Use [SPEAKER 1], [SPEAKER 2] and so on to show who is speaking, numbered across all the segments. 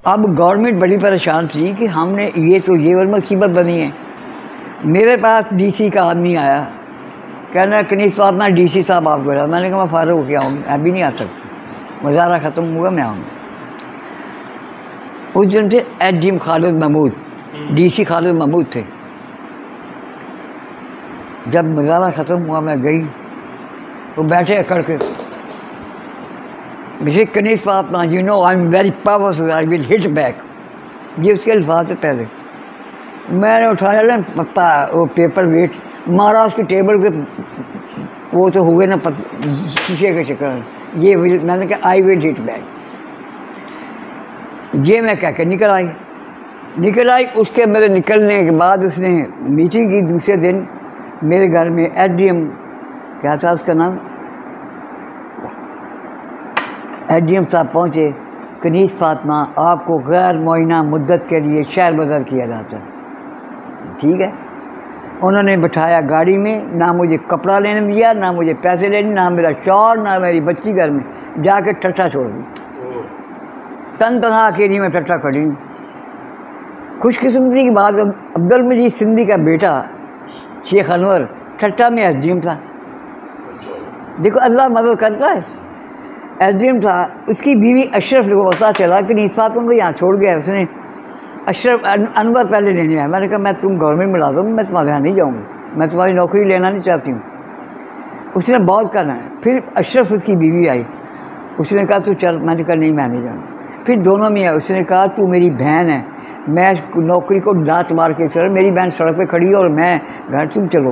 [SPEAKER 1] اب گورنمنٹ بڑی پریشان تھی کہ ہم نے یہ اور مصیبت بنی ہے. میرے پاس ڈی سی کا آدمی آیا, کہنا کنیز فاطمہ ڈی سی صاحب آپ کو. میں نے کہا میں فارغ ہو کے آؤں گا, ابھی نہیں آ سکتی, مظاہرہ ختم ہوگا میں آؤں گا. اس دن سے ایس ڈی ایم خالد محمود, ڈی سی خالد محمود تھے. جب مظاہرہ ختم ہوا میں گئی, وہ بیٹھے اکڑ کے, مجھے Kaneez Fatima you know I am very powerful I will hit back, یہ اس کے الفاظ سے پہلے. میں نے اٹھایا نا وہ پیپر ویٹ مارا اس کی ٹیبل کے, وہ تو ہوئے نا شیشے کے شکل. یہ میں نے کہا آئی ول ہٹ بیک. یہ میں کہہ کے نکل آئی. اس کے میرے نکلنے کے بعد اس نے میٹنگ کی. دوسرے دن میرے گھر میں ایس ڈی ایم, کیا تھا اس کا نام, ایس ڈی ایم صاحب پہنچے. کنیز فاطمہ آپ کو غیر معینہ مدت کے لیے شہر بدر کیا جاتا ہے. ٹھیک ہے. انہوں نے بٹھایا گاڑی میں, نہ مجھے کپڑا لینے دیا, نہ مجھے پیسے لینے, نہ میرا شوہر, نہ میری بچی گھر میں. جا کے ٹھٹھا چھوڑ دی. تنہا اکیلی میں ٹھٹھا کھڑی ہوں. خوش قسمتی کی بات, عبدالمجید سندھی کا بیٹا شیخ انور ٹھٹھا میں ایس ڈی ایم تھا. دیکھو اللہ مدد کرتا ہے. ایس ڈی ایم تھا, اس کی بیوی اشرف کو پتہ چلا کہ کنیز فاطمہ کو یہاں چھوڑ گیا. اس نے اشرف انور پہلے لینے آیا. میں نے کہا میں تم گورنمنٹ میں لا دو, میں تمہارے یہاں نہیں جاؤں گا, میں تمہاری نوکری لینا نہیں چاہتی ہوں. اس نے بہت کرنا ہے. پھر اشرف اس کی بیوی آئی, اس نے کہا تو چل. میں نے کہا نہیں میں نہیں جاؤں گا. پھر دونوں میں آئے. اس نے کہا تو میری بہن ہے, میں نوکری کو دانت مار کے چل, میری بہن سڑک پہ کھڑی ہے اور میں گھر, تم چلو.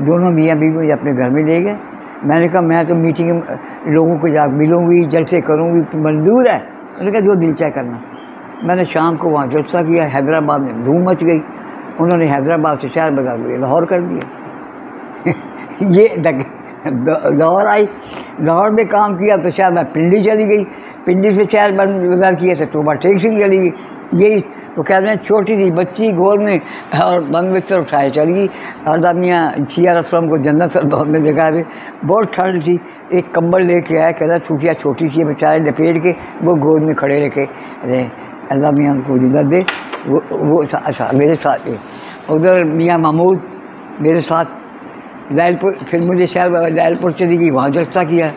[SPEAKER 1] دونوں میاں بیوی مجھے اپنے گھر میں لے گئے. میں نے کہا میں تو میٹنگ لوگوں کو جا ملوں گی, جلسے کروں گی, منظور ہے. میں نے کہا جو دل چاہے کرنا. میں نے شام کو وہاں جلسہ کیا. حیدرآباد میں دھوم مچ گئی. انہوں نے حیدرآباد سے شہر بدر لاہور کر دیا. یہ لاہور آئی, لاہور میں کام کیا تو شہر میں پنڈی چلی گئی. پنڈی سے شہر بدر کیا تو ٹوبہ ٹیک سنگھ چلی گئی. یہی وہ کہتے ہیں چھوٹی سی بچی گود میں اور بند بستر اٹھائے چلی گئی. اور میاں شیعہ رسلم کو جنت دور میں جگہ پہ بہت ٹھنڈ تھی. ایک کمبل لے کے آیا, کہتا صوفیہ چھوٹی سی بیچارے لپیٹ کے وہ گود میں کھڑے رکھے. اللہ میاں ان کو جنت دے. وہ میرے ساتھ تھے. ادھر میاں محمود میرے ساتھ لائل پور. پھر مجھے شہر لائل پور چلی گئی, وہاں جلسہ کیا.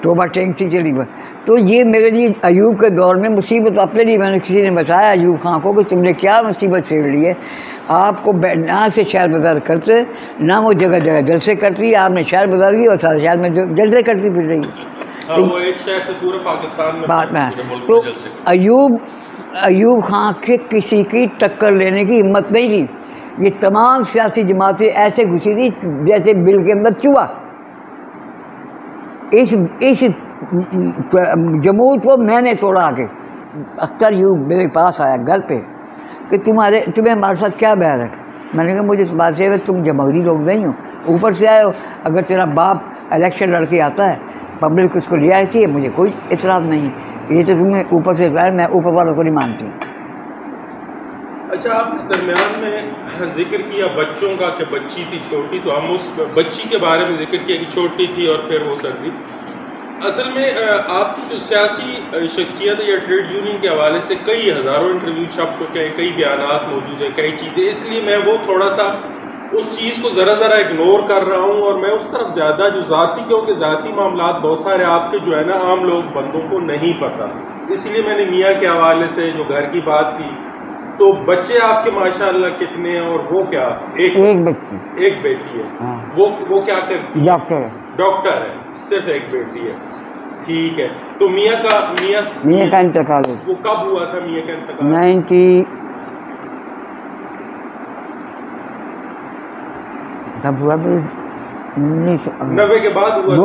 [SPEAKER 1] ٹوبہ ٹینک سے چلی گئی. تو یہ میرے لیے ایوب کے دور میں مصیبت اپنے لیے. میں نے کسی نے بتایا ایوب خان کو کہ تم نے کیا مصیبت چھیڑ لی ہے. آپ کو نہ سے شہر بدر کرتے, نہ وہ جگہ جگہ جلسے کرتی. آپ نے شہر بدر کی اور سارے شہر میں جلسے کرتی پھر رہی.
[SPEAKER 2] وہ ایک شہر سے پورے پاکستان میں
[SPEAKER 1] بات میں تو ایوب خان کے کسی کی ٹکر لینے کی ہمت نہیں تھی. یہ تمام سیاسی جماعتیں ایسے گھسی تھی جیسے بل کے اندر چوہا. اس جمہور کو میں نے توڑا کے. اختر یوب میرے پاس آیا گھر پہ کہ تمہیں ہمارے ساتھ کیا بحث ہے. میں نے کہا مجھے اس بات سے تم جمہوری لوگ نہیں ہو, اوپر سے آئے ہو. اگر تیرا باپ الیکشن لڑ کے آتا ہے, پبلک اس کو لے آتی ہے, مجھے کوئی اعتراض نہیں. یہ تو تمہیں اوپر سے ظاہر, میں اوپر والوں کو نہیں مانتی.
[SPEAKER 2] اچھا, آپ نے درمیان میں ذکر کیا بچوں کا کہ بچی تھی چھوٹی, تو ہم اس بچی کے بارے میں ذکر کیا کہ چھوٹی تھی اور پھر وہ کر دی. اصل میں آپ کی جو سیاسی شخصیت ہے یا ٹریڈ یونین کے حوالے سے کئی ہزاروں انٹرویو چھپ چکے ہیں, کئی بیانات موجود ہیں, کئی چیزیں. اس لیے میں وہ تھوڑا سا اس چیز کو ذرا اگنور کر رہا ہوں, اور میں اس طرف زیادہ جو ذاتی, کیونکہ ذاتی معاملات بہت سارے آپ کے جو ہے نا عام لوگ بندوں کو نہیں پتہ. اس لیے میں نے میاں کے حوالے سے جو گھر کی بات کی. تو بچے آپ کے ماشاءاللہ کتنے ہیں, اور وہ کیا ایک بیٹی ہے. وہ کیا کرتی ہے؟ ڈاکٹر ہے. صرف ایک بیٹی ہے. ٹھیک ہے. تو میاں کا
[SPEAKER 1] انتقال
[SPEAKER 2] وہ کب ہوا تھا؟ میاں کا انتقال
[SPEAKER 1] تب ہوا
[SPEAKER 2] 90 کے بعد ہوا.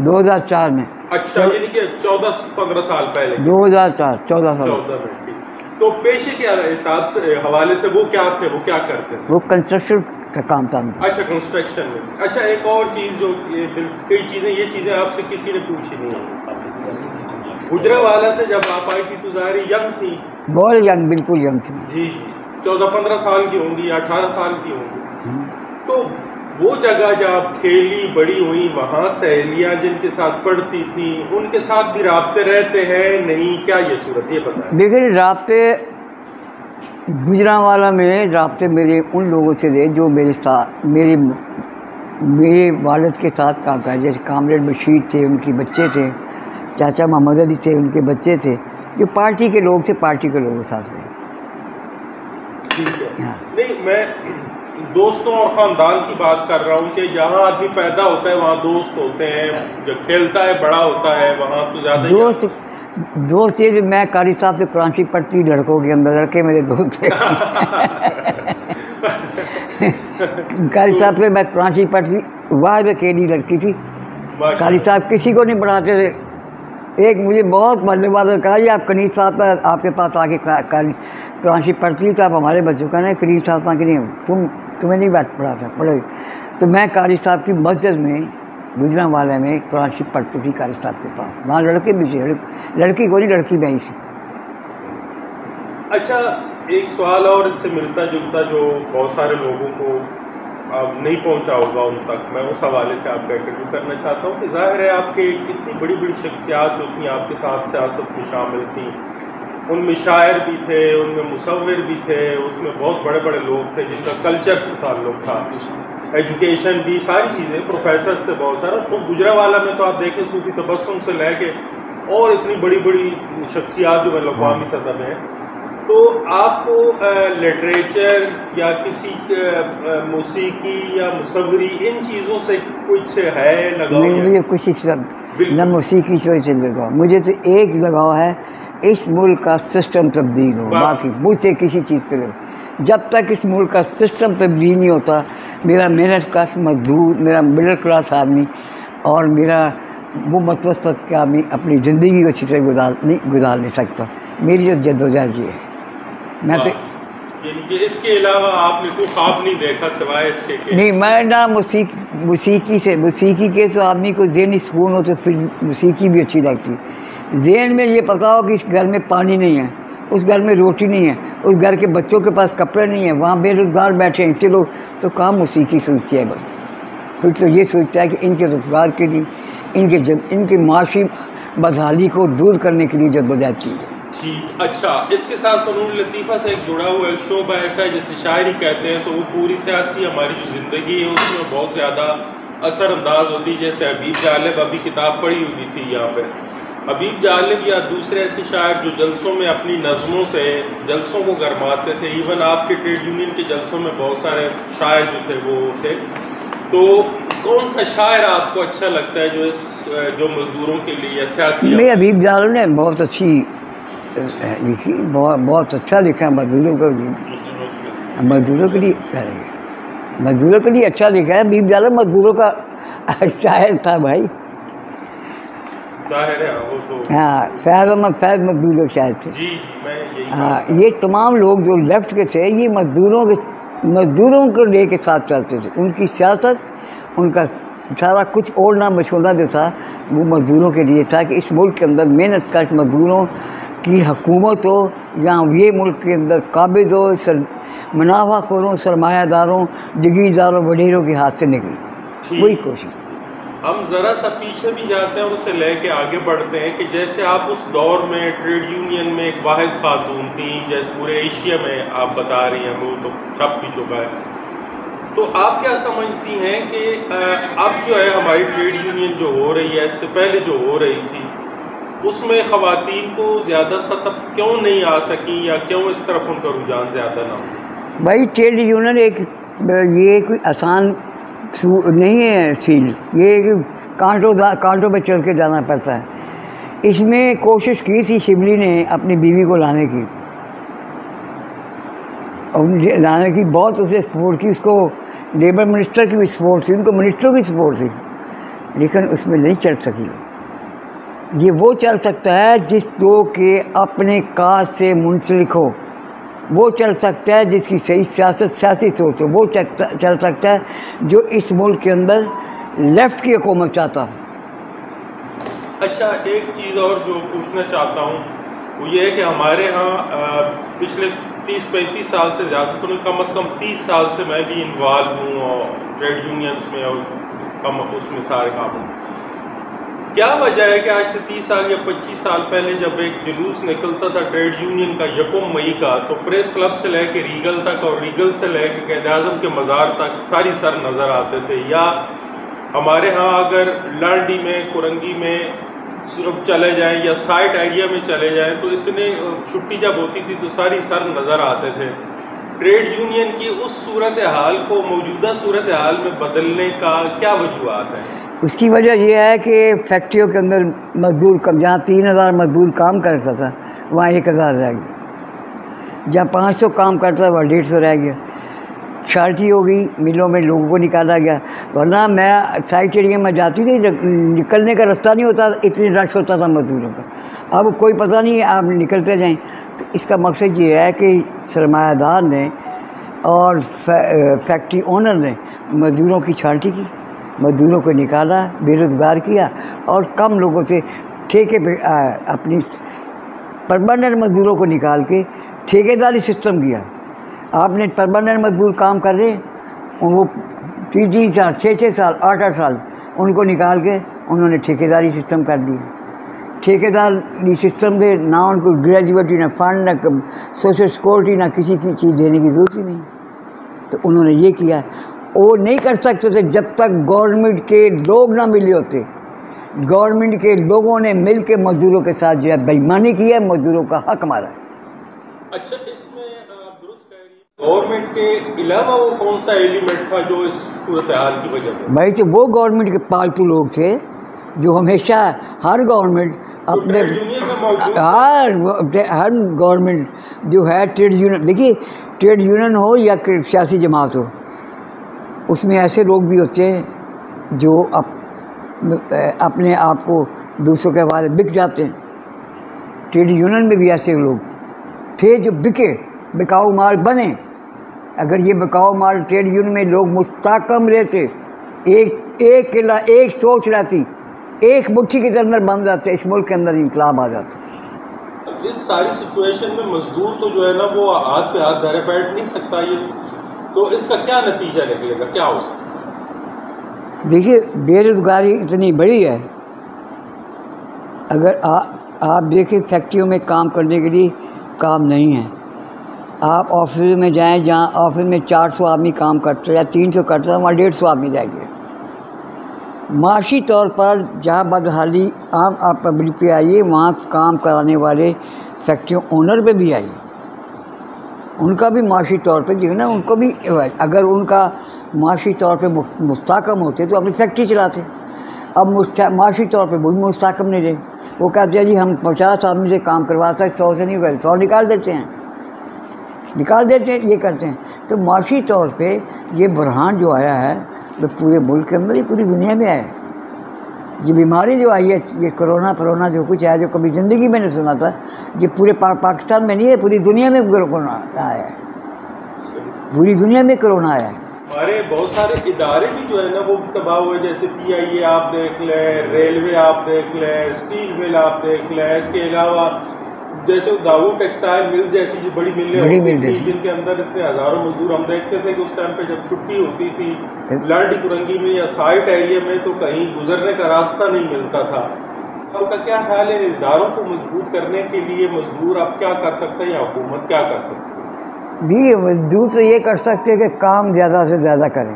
[SPEAKER 1] 2004 میں.
[SPEAKER 2] اچھا, یعنی کہ 14-15 سال پہلے.
[SPEAKER 1] 14
[SPEAKER 2] میں. تو پیشے کے حساب سے حوالے سے وہ کیا تھے, وہ کیا کرتے ہیں؟
[SPEAKER 1] وہ کنسٹرکشن کا کام تھا.
[SPEAKER 2] اچھا, کنسٹرکشن میں. اچھا, ایک اور چیز جو کئی چیزیں, یہ چیزیں آپ سے کسی نے پوچھی نہیں. گجرانوالہ سے جب آپ آئی تھی تو ظاہر ینگ تھی.
[SPEAKER 1] بہت ینگ, بالکل ینگ تھی.
[SPEAKER 2] جی 14-15 سال کی ہوں گی یا 18 سال کی ہوں گی. تو وہ جگہ جہاں آپ کھیلی بڑی ہوئی، وہاں سہیلیاں جن کے ساتھ پڑھتی تھیں ان کے ساتھ بھی رابطے رہتے ہیں نہیں؟ کیا یہ صورت، یہ بتائیں۔
[SPEAKER 1] دیکھیں رابطے گجرانوالہ میں رابطے میرے ان لوگوں سے رہے جو میرے ساتھ میرے والد کے ساتھ کام کرے، جیسے کامریڈ بشیر تھے، ان کے بچے تھے، چاچا محمد علی تھے، ان کے بچے تھے، جو پارٹی کے لوگ تھے، پارٹی کے لوگوں کے ساتھ رہے۔
[SPEAKER 2] ٹھیک ہے، نہیں میں دوستوں اور خاندان کی بات کر رہا ہوں کہ جہاں آدمی پیدا ہوتا ہے وہاں دوست ہوتے ہیں، جب کھیلتا ہے بڑا ہوتا ہے وہاں تو زیادہ
[SPEAKER 1] دوست یہ میں قاری صاحب سے قرآن شریف پڑھتی لڑکوں کے اندر، لڑکے میرے دوست تھے قاری صاحب سے میں قرآن شریف پڑھتی، واحد اکیلی لڑکی تھی، قاری صاحب کسی کو نہیں پڑھاتے تھے۔ ایک مجھے بہت مرنے والا کہا یہ آپ کنیز صاحب پر آپ کے پاس آ کے قرآن شریف پڑھتی تو آپ ہمارے بچوں کا نہیں، کنیز صاحب پاک نہیں تمہیں نہیں بات پڑھا پڑھے۔ تو میں قاری صاحب کی مسجد میں گجرانوالہ میں قرآن شریف پڑھتی تھی قاری صاحب کے پاس، وہاں لڑکے بھی تھے، لڑکی کو نہیں لڑکی میں ہی تھی۔
[SPEAKER 2] اچھا ایک سوال اور اس سے ملتا جلتا جو بہت سارے لوگوں کو نہیں پہنچا ہوگا ان تک، میں اس حوالے سے آپ کا انٹرویو کرنا چاہتا ہوں کہ ظاہر ہے آپ کے اتنی بڑی بڑی شخصیات جو تھیں آپ کے ساتھ سیاست میں شامل تھیں، ان میں شاعر بھی تھے، ان میں مصور بھی تھے، اس میں بہت بڑے بڑے لوگ تھے جن کا کلچر سے تعلق تھا، ایجوکیشن بھی، ساری چیزیں، پروفیسرز تھے بہت سارے۔ خود گجرانوالہ میں تو آپ دیکھیں صوفی تبسم سے لے کے اور اتنی بڑی بڑی شخصیات جو بین الاقوامی سطح میں ہیں، تو آپ کو لٹریچر یا کسی موسیقی یا مصوری ان چیزوں سے کچھ ہے لگاؤ؟
[SPEAKER 1] نہیں، مجھے کچھ نہ موسیقی سے لگاؤ، مجھے تو ایک لگاؤ ہے اس ملک کا سسٹم تبدیل ہو، باقی مجھے کسی چیز پہ لگاؤ۔ جب تک اس ملک کا سسٹم تبدیل نہیں ہوتا، میرا محنت کش مزدور، میرا مڈل کلاس آدمی اور میرا وہ متوسط کا آدمی اپنی زندگی کو اچھی طرح گزار نہیں سکتا۔ میری جو جدوجہد یہ ہے، میں تو
[SPEAKER 2] یعنی کہ اس کے علاوہ آپ نے کوئی خواب نہیں دیکھا سوائے اس کے کہ
[SPEAKER 1] نہیں، میں نہ موسیقی کے تو آدمی کو ذہنی سکون ہو تو پھر موسیقی بھی اچھی لگتی ہے۔ ذہن میں یہ پتا ہو کہ اس گھر میں پانی نہیں ہے، اس گھر میں روٹی نہیں ہے، اس گھر کے بچوں کے پاس کپڑے نہیں ہیں، وہاں بے روزگار بیٹھے ہیں چلو، تو کام موسیقی سوچتی ہے بس، پھر تو یہ سوچتا ہے کہ ان کے روزگار کے لیے، ان کے معاشی بدحالی کو دور کرنے کے لیے جدوجہد کی ہے۔
[SPEAKER 2] ٹھیک، اچھا اس کے ساتھ فنون لطیفہ سے ایک جڑا ہوا ایک شعبہ ایسا ہے جیسے شاعری کہتے ہیں، تو وہ پوری سیاسی ہماری جو زندگی ہے اس میں بہت زیادہ اثر انداز ہوتی ہے۔ جیسے حبیب جالب ابھی کتاب پڑھی ہوئی تھی یہاں پہ، حبیب جالب یا دوسرے ایسے شاعر جو جلسوں میں اپنی نظموں سے جلسوں کو گرماتے تھے، ایون آپ کے ٹریڈ یونین کے جلسوں میں بہت سارے شاعر جو تھے وہ تھے، تو کون سا شاعر آپ کو اچھا لگتا ہے جو مزدوروں کے لیے سیاسی؟
[SPEAKER 1] میں حبیب جالب نے بہت اچھی لکھی، بہت اچھا لکھا ہے، مزدوروں کے لیے اچھا لکھا ہے۔ حبیب جالب مزدوروں کا شاعر تھا بھائی،
[SPEAKER 2] ظاہر ہے وہ تو
[SPEAKER 1] ہاں، فیض احمد فیض مزدوروں کے شاعر تھے۔
[SPEAKER 2] جی میں یہی
[SPEAKER 1] ہاں، یہ تمام لوگ جو لیفٹ کے تھے یہ مزدوروں کو لے کے ساتھ چلتے تھے، ان کی سیاست، ان کا سارا کچھ اوڑھنا مچھوڑنا جو تھا وہ مزدوروں کے لیے تھا، کہ اس ملک کے اندر محنت کش مزدوروں کی حکومت ہو، جہاں یہ ملک کے اندر قابض ہو، منافع خوروں، سرمایہ داروں، جگیرداروں، وڈیروں کے ہاتھ سے نکلی، وہی کوشش۔
[SPEAKER 2] ہم ذرا سا پیچھے بھی جاتے ہیں اور اسے لے کے آگے بڑھتے ہیں کہ جیسے آپ اس دور میں ٹریڈ یونین میں ایک واحد خاتون تھیں، جیسے پورے ایشیا میں آپ بتا رہی ہیں، وہ تو چھپ بھی چکا ہے، تو آپ کیا سمجھتی ہیں کہ اب جو ہے ہماری ٹریڈ یونین جو ہو رہی ہے، اس سے پہلے جو ہو رہی تھی، اس میں خواتین کو زیادہ سطح کیوں نہیں آ سکیں، یا کیوں اس طرف ان کا رجحان زیادہ نہ ہو؟
[SPEAKER 1] بھائی ٹریڈ یونین یہ کوئی آسان نہیں ہے فیلڈ، یہ کانٹوں پہ چل کے جانا پڑتا ہے۔ اس میں کوشش کی تھی شبلی نے اپنی بیوی کو لانے کی، بہت اسے سپورٹ کی، اس کو لیبر منسٹر کی بھی سپورٹ تھی، ان کو منسٹروں کی سپورٹ تھی، لیکن اس میں نہیں چل سکی۔ یہ وہ چل سکتا ہے جس جو کہ اپنے کاج سے منسلک ہو، وہ چل سکتا ہے جس کی صحیح سیاسی سوچ ہو، وہ چل سکتا ہے جو اس ملک کے اندر لیفٹ کی حکومت چاہتا ہوں۔
[SPEAKER 2] اچھا ایک چیز اور جو پوچھنا چاہتا ہوں وہ یہ ہے کہ ہمارے ہاں پچھلے 30-35 سال سے زیادہ تو نہیں، کم از کم 30 سال سے میں بھی انوالو ہوں اور ٹریڈ یونینس میں اور کم اس میں سارے کام ہوں. کیا وجہ ہے کہ آج سے 30 سال یا 25 سال پہلے جب ایک جلوس نکلتا تھا ٹریڈ یونین کا 1 مئی کا، تو پریس کلب سے لے کے ریگل تک اور ریگل سے لے کے قائد اعظم کے مزار تک ساری سر نظر آتے تھے؟ یا ہمارے ہاں اگر لانڈی میں، کرنگی میں صرف چلے جائیں یا سائٹ ایریا میں چلے جائیں تو اتنے چھٹی جب ہوتی تھی تو ساری سر نظر آتے تھے. ٹریڈ یونین کی اس صورتحال کو موجودہ صورتحال میں بدلنے کا کیا وجوہات ہیں؟
[SPEAKER 1] اس کی وجہ یہ ہے کہ فیکٹریوں کے اندر مزدور کم، جہاں 3000 مزدور کام کرتا تھا وہاں 1000 رہ گیا، جہاں 500 کام کرتا تھا وہاں 150 رہ گیا. شارٹی ہو گئی، ملوں میں لوگوں کو نکالا گیا. ورنہ میں سائٹ ایریا میں جاتی تھی، نکلنے کا رستہ نہیں ہوتا، اتنی رش ہوتا تھا مزدوروں کا. اب کوئی پتہ نہیں، آپ نکلتے جائیں. تو اس کا مقصد یہ ہے کہ سرمایہ دار نے اور فیکٹری اونر نے مزدوروں کی چھانٹی کی، مزدوروں کو نکالا، بے روزگار کیا اور کم لوگوں سے ٹھیکے پہ اپنی پرماننٹ مزدوروں کو نکال کے ٹھیکے داری سسٹم کیا. آپ نے پرماننٹ مزدور کام کر رہے، وہ 3 سال 6 سال 8 سال ان کو نکال کے انہوں نے ٹھیکے داری سسٹم کر دیا. ٹھیکے داری سسٹم دے نہ ان کو گریجویٹی، نہ فنڈ، نہ سوشل سیکورٹی، نہ کسی کی چیز دینے کی ضرورت ہی نہیں. تو انہوں نے یہ کیا. وہ نہیں کر سکتے تھے جب تک گورنمنٹ کے لوگ نہ ملے ہوتے. گورنمنٹ کے لوگوں نے مل کے مزدوروں کے ساتھ جو ہے بے ایمانی کی ہے، مزدوروں کا حق مارا ہے.
[SPEAKER 2] اچھا، اس میں آپ درست کہہ رہی ہیں، گورنمنٹ کے علاوہ وہ کون سا ایلیمنٹ تھا جو اس صورتحال کی وجہ سے؟
[SPEAKER 1] بھائی تو وہ گورنمنٹ کے پالتو لوگ تھے جو ہمیشہ ہر گورنمنٹ اپنے ہر گورنمنٹ جو ہے ٹریڈ یونین، دیکھیے ٹریڈ یونین ہو یا سیاسی جماعت ہو، اس میں ایسے لوگ بھی ہوتے ہیں جو اپنے آپ کو دوسروں کے حوالے بک جاتے ہیں. ٹریڈ یونین میں بھی ایسے لوگ تھے جو بکے، بکاؤ مال بنے. اگر یہ بکاؤ مال ٹریڈ یونین میں لوگ مستحکم رہتے، ایک قلعہ، ایک سوچ رہتی، ایک مٹھی کے اندر بن جاتے، اس ملک کے اندر انقلاب آ جاتا.
[SPEAKER 2] اس ساری سچویشن میں مزدور تو جو ہے نا وہ ہاتھ پہ ہاتھ دھرے بیٹھ نہیں سکتا. یہ تو اس کا کیا نتیجہ نکلے گا، کیا ہو سکتا؟
[SPEAKER 1] دیکھیے بے روزگاری اتنی بڑی ہے. اگر آپ دیکھیں فیکٹریوں میں کام کرنے کے لیے کام نہیں ہے. آپ آفس میں جائیں، جہاں آفس میں 400 آدمی کام کرتا ہے یا 300 کرتا ہے، وہاں 150 آدمی جائیں گے. معاشی طور پر جہاں بدحالی عام آپ پبلک پہ آئیے، وہاں کام کرانے والے فیکٹریوں اونر پہ بھی آئیے. ان کا بھی معاشی طور پہ جو ہے نا، ان کو بھی اگر ان کا معاشی طور پہ مستحکم ہوتے تو اپنی فیکٹری چلاتے. اب معاشی طور پہ وہ بھی مستحکم نہیں رہے. وہ کہتے ہیں جی ہم 50 آدمی سے کام کرواتا ہے، 100 سے نہیں ہوگا، 100 نکال دیتے ہیں، یہ کرتے ہیں. تو معاشی طور پہ یہ بحران جو آیا ہے وہ پورے ملک کے اندر، یہ پوری دنیا میں آیا ہے. یہ بیماری جو آئی ہے، یہ کرونا جو کچھ ہے، جو کبھی زندگی میں نہیں سنا تھا، یہ پورے پاکستان میں نہیں ہے، پوری دنیا میں کرونا آیا ہے. پوری دنیا میں کرونا آیا ہے.
[SPEAKER 2] ہمارے بہت سارے ادارے بھی جو ہے نا وہ تباہ ہوئے، جیسے PIA آپ دیکھ لیں، ریلوے آپ دیکھ لیں، اسٹیل مل آپ دیکھ لیں. اس کے علاوہ جیسے داؤد ٹیکسٹائل مل جیسی جو بڑی ملیں ہوتی تھی، جن کے اندر اتنے ہزاروں مزدور، ہم دیکھتے تھے کہ اس ٹائم پہ جب چھٹی ہوتی تھی لانڈی کرنگی میں یا سائٹ ایریا میں تو کہیں گزرنے کا راستہ نہیں ملتا تھا. آپ کا کیا خیال ہے اداروں کو مضبوط کرنے کے لیے مزدور اب کیا کر سکتا ہے یا حکومت کیا کر سکتی ہے؟
[SPEAKER 1] بھی مزدور تو یہ کر سکتے کہ کام زیادہ سے زیادہ کریں،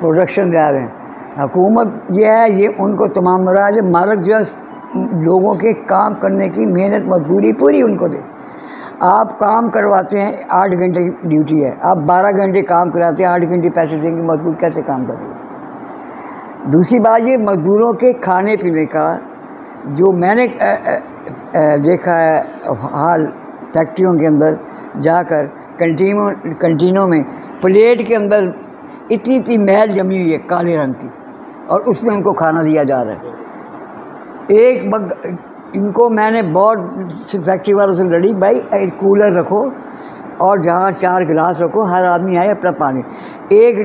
[SPEAKER 1] پروڈکشن زیادہ ہے. حکومت یہ ہے، یہ ان کو تمام مراحل مالک جو ہے لوگوں کے کام کرنے کی محنت مزدوری پوری ان کو دے. آپ کام کرواتے ہیں، 8 گھنٹے ڈیوٹی ہے، آپ 12 گھنٹے کام کراتے ہیں، 8 گھنٹے پیسے دیں گے، مزدور کیسے کام کرے گا؟ دوسری بات یہ مزدوروں کے کھانے پینے کا جو میں نے دیکھا ہے حال فیکٹریوں کے اندر جا کر، کنٹینوں میں پلیٹ کے اندر اتنی میل جمی ہوئی ہے کالے رنگ کی، اور اس میں ان کو کھانا دیا جا رہا ہے. ان کو میں نے بہت فیکٹری والوں سے لڑی، بھائی کولر رکھو، اور جہاں 4 گلاس رکھو، ہر آدمی آئے اپنا پانی، ایک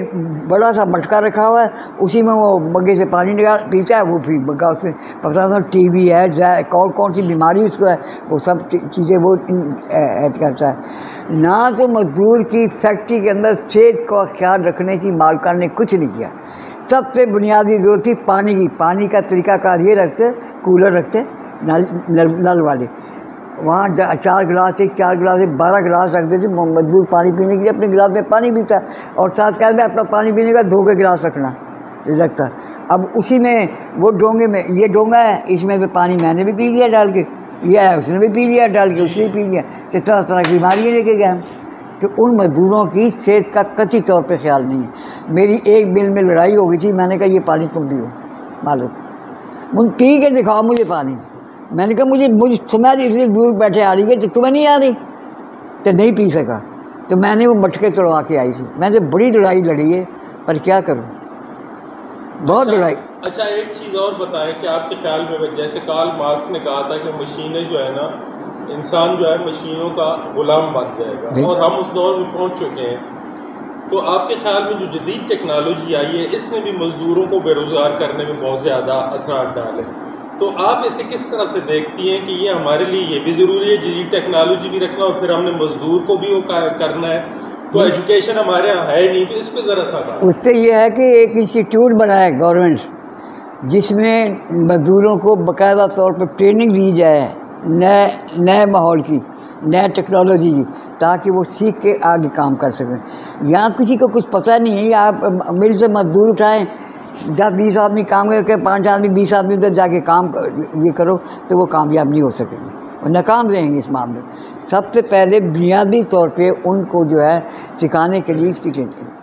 [SPEAKER 1] بڑا سا مٹکا رکھا ہوا ہے، اسی میں وہ مگے سے پانی نکال پیتا ہے، وہ مگا اس میں پتا تھا ٹی وی ہے، کون سی بیماری اس کو ہے، وہ سب چیزیں وہ ایڈ کرتا ہے۔ نہ تو مزدور کی فیکٹری کے اندر صحت کا خیال رکھنے کی مالکان نے کچھ نہیں کیا۔ سب سے بنیادی ضرورت تھی پانی کی، پانی کا طریقہ کار یہ رکھتے، کولر رکھتے نل والے، وہاں 4 گلاس سے 12 گلاس رکھتے تھے، مزدور پانی پینے کے لیے اپنے گلاس میں پانی پیتا، اور ساتھ کہتے ہیں اپنا پانی پینے کا 2 کے گلاس رکھنا رکھتا۔ اب اسی میں وہ ڈونگے میں، یہ ڈونگا ہے، اس میں پانی میں نے بھی پی لیا ڈال کے، یہ ہے اس نے بھی پی لیا ڈال کے، اس نے بھی پی لیا، تو طرح طرح کی بیماریاں لے کے گئے ہم۔ تو ان مزدوروں کی صحت کا قطعی طور پہ خیال نہیں ہے۔ میری ایک مل میں لڑائی ہو گئی تھی، میں نے کہا یہ پانی تم پیو، معلوم پی کے دکھاؤ مجھے پانی۔ میں نے کہا مجھے سمجھ اتنی دور بیٹھے آ رہی ہے تو تمہیں نہیں آ رہی، تو نہیں پی سکا، تو میں نے وہ مٹکے توڑوا کے آئی تھی۔ میں نے بڑی لڑائی لڑی ہے، پر کیا کروں، بہت لڑائی۔
[SPEAKER 2] اچھا ایک چیز اور بتائیں کہ آپ کے خیال میں، جیسے کارل مارکس نے کہا تھا کہ مشینیں جو ہے نا، انسان جو ہے مشینوں کا غلام بن جائے گا، اور ہم اس دور میں پہنچ چکے ہیں، تو آپ کے خیال میں جو جدید ٹیکنالوجی آئی ہے اس نے بھی مزدوروں کو بے روزگار کرنے میں بہت زیادہ اثرات ڈالے، تو آپ اسے کس طرح سے دیکھتی ہیں کہ یہ ہمارے لیے یہ بھی ضروری ہے جدید ٹیکنالوجی بھی رکھنا، اور پھر ہم نے مزدور کو بھی وہ کرنا ہے، تو ایجوکیشن ہمارے یہاں ہے نہیں، تو اس پہ ذرا سا
[SPEAKER 1] اس پہ یہ ہے کہ ایک انسٹیٹیوٹ بنایا ہے گورنمنٹ، جس میں مزدوروں کو باقاعدہ طور پر ٹریننگ دی جائے نئے ماحول کی، نئے ٹیکنالوجی کی، تاکہ وہ سیکھ کے آگے کام کر سکیں۔ یہاں کسی کو کچھ پتہ نہیں ہے، آپ مل سے مزدور اٹھائیں، 10-20 آدمی کام کر کے 5 آدمی 20 آدمی ادھر جا کے کام یہ کرو، تو وہ کامیاب نہیں ہو سکیں گے، وہ ناکام رہیں گے اس معاملے میں۔ سب سے پہلے بنیادی طور پہ ان کو جو ہے سکھانے کے لیے اس کی ٹریننگ